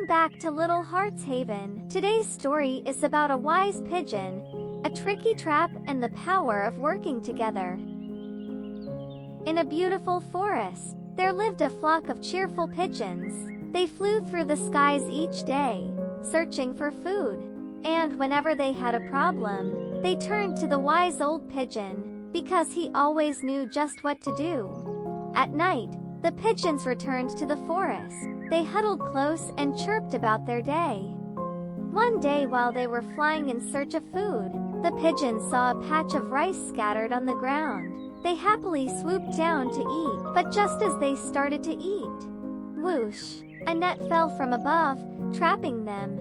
Welcome back to Little Hearts Haven. Today's story is about a wise pigeon, a tricky trap, and the power of working together. In a beautiful forest, there lived a flock of cheerful pigeons. They flew through the skies each day, searching for food. And whenever they had a problem, they turned to the wise old pigeon, because he always knew just what to do. At night, the pigeons returned to the forest. They huddled close and chirped about their day. One day while they were flying in search of food, the pigeons saw a patch of rice scattered on the ground. They happily swooped down to eat, but just as they started to eat, whoosh, a net fell from above, trapping them.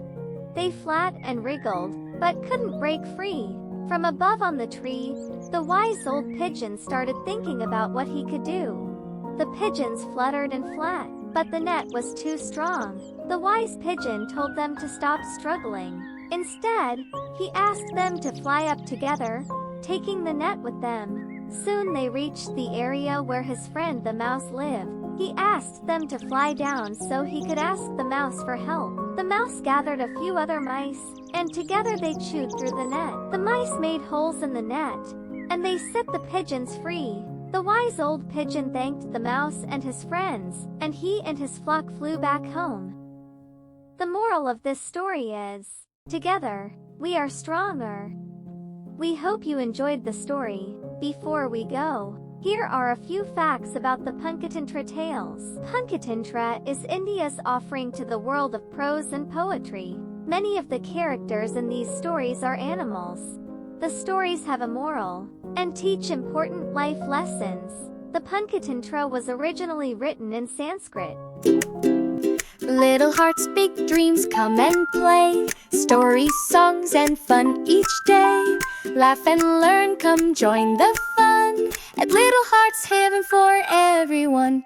They flat and wriggled, but couldn't break free. From above on the tree, the wise old pigeon started thinking about what he could do. The pigeons fluttered and flat, but the net was too strong. The wise pigeon told them to stop struggling. Instead, he asked them to fly up together, taking the net with them. Soon they reached the area where his friend the mouse lived. He asked them to fly down so he could ask the mouse for help. The mouse gathered a few other mice, and together they chewed through the net. The mice made holes in the net, and they set the pigeons free. The wise old pigeon thanked the mouse and his friends, and he and his flock flew back home. The moral of this story is, together, we are stronger. We hope you enjoyed the story. Before we go, here are a few facts about the Panchatantra tales. Panchatantra is India's offering to the world of prose and poetry. Many of the characters in these stories are animals. The stories have a moral and teach important life lessons. The Panchatantra was originally written in Sanskrit. Little hearts, big dreams, come and play. Stories, songs, and fun each day. Laugh and learn, come join the fun. At Little Hearts Haven for everyone.